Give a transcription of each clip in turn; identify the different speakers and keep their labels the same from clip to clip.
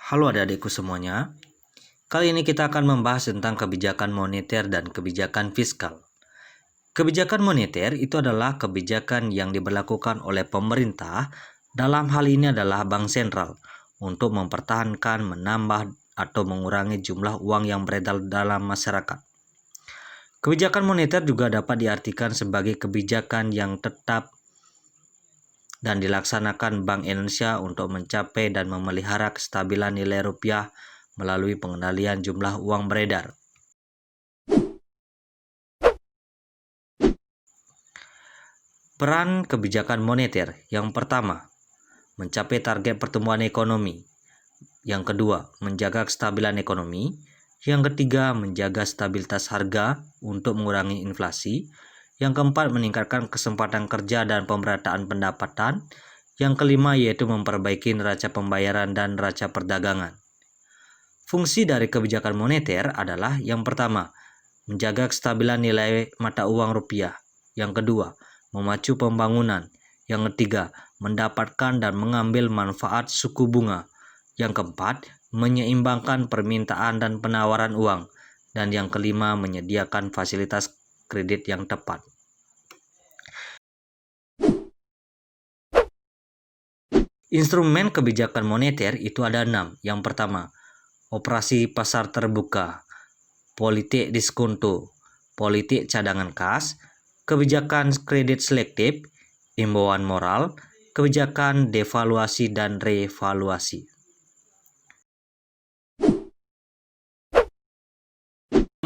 Speaker 1: Halo adik-adikku semuanya. Kali ini kita akan membahas tentang kebijakan moneter dan kebijakan fiskal. Kebijakan moneter itu adalah kebijakan yang diberlakukan oleh pemerintah, dalam hal ini adalah bank sentral, untuk mempertahankan, menambah, atau mengurangi jumlah uang yang beredar dalam masyarakat. Kebijakan moneter juga dapat diartikan sebagai kebijakan yang tetap dan dilaksanakan Bank Indonesia untuk mencapai dan memelihara kestabilan nilai rupiah melalui pengendalian jumlah uang beredar. Peran kebijakan moneter: yang pertama, mencapai target pertumbuhan ekonomi. Yang kedua, menjaga kestabilan ekonomi. Yang ketiga, menjaga stabilitas harga untuk mengurangi inflasi. Yang keempat, meningkatkan kesempatan kerja dan pemerataan pendapatan. Yang kelima, yaitu memperbaiki neraca pembayaran dan neraca perdagangan. Fungsi dari kebijakan moneter adalah yang pertama, menjaga kestabilan nilai mata uang rupiah. Yang kedua, memacu pembangunan. Yang ketiga, mendapatkan dan mengambil manfaat suku bunga. Yang keempat, menyeimbangkan permintaan dan penawaran uang. Dan yang kelima, menyediakan fasilitas kredit yang tepat. Instrumen kebijakan moneter itu ada 6. Yang pertama, operasi pasar terbuka, politik diskonto, politik cadangan kas, kebijakan kredit selektif, imbauan moral, kebijakan devaluasi dan revaluasi.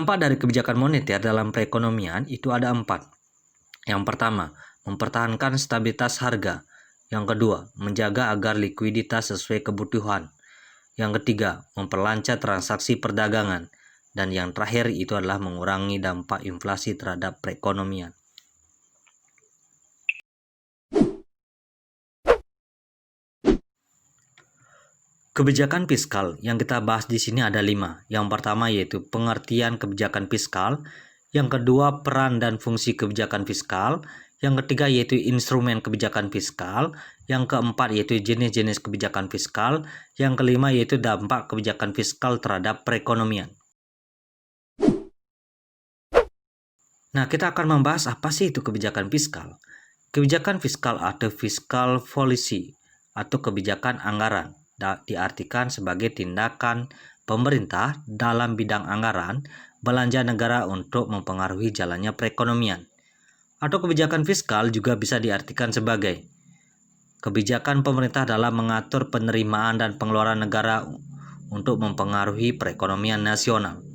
Speaker 1: Dampak dari kebijakan moneter dalam perekonomian itu ada 4. Yang pertama, mempertahankan stabilitas harga. Yang kedua, menjaga agar likuiditas sesuai kebutuhan. Yang ketiga, memperlancar transaksi perdagangan. Dan yang terakhir itu adalah mengurangi dampak inflasi terhadap perekonomian. Kebijakan fiskal yang kita bahas di sini ada 5. Yang pertama yaitu pengertian kebijakan fiskal. Yang kedua, peran dan fungsi kebijakan fiskal. Yang ketiga yaitu instrumen kebijakan fiskal. Yang keempat yaitu jenis-jenis kebijakan fiskal. Yang kelima yaitu dampak kebijakan fiskal terhadap perekonomian. Nah, kita akan membahas apa sih itu kebijakan fiskal. Kebijakan fiskal atau fiscal policy atau kebijakan anggaran diartikan sebagai tindakan pemerintah dalam bidang anggaran belanja negara untuk mempengaruhi jalannya perekonomian. Atau kebijakan fiskal juga bisa diartikan sebagai kebijakan pemerintah dalam mengatur penerimaan dan pengeluaran negara untuk mempengaruhi perekonomian nasional.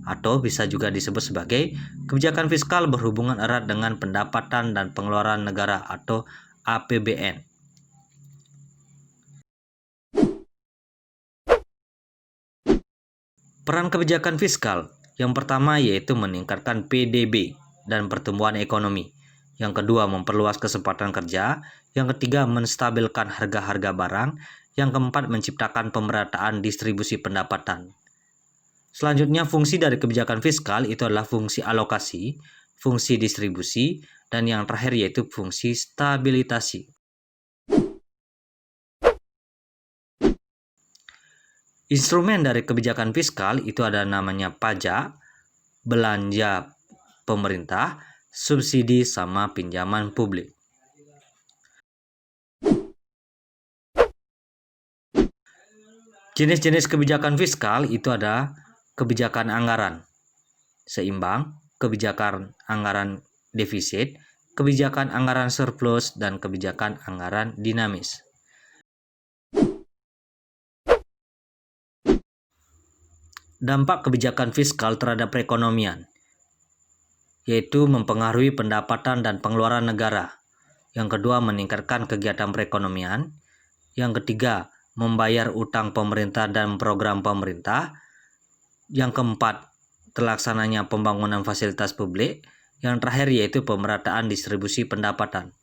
Speaker 1: Atau bisa juga disebut sebagai kebijakan fiskal berhubungan erat dengan pendapatan dan pengeluaran negara atau APBN. Peran kebijakan fiskal yang pertama yaitu meningkatkan PDB dan pertumbuhan ekonomi. Yang kedua, memperluas kesempatan kerja. Yang ketiga, menstabilkan harga-harga barang. Yang keempat, menciptakan pemerataan distribusi pendapatan. Selanjutnya, fungsi dari kebijakan fiskal itu adalah fungsi alokasi, fungsi distribusi, dan yang terakhir yaitu fungsi stabilisasi. Instrumen dari kebijakan fiskal itu ada namanya pajak, belanja pemerintah, subsidi, sama pinjaman publik. Jenis-jenis kebijakan fiskal itu ada kebijakan anggaran seimbang, kebijakan anggaran defisit, kebijakan anggaran surplus, dan kebijakan anggaran dinamis. Dampak kebijakan fiskal terhadap perekonomian yaitu mempengaruhi pendapatan dan pengeluaran negara. Yang kedua, meningkatkan kegiatan perekonomian. Yang ketiga, membayar utang pemerintah dan program pemerintah. Yang keempat, terlaksananya pembangunan fasilitas publik. Yang terakhir yaitu pemerataan distribusi pendapatan.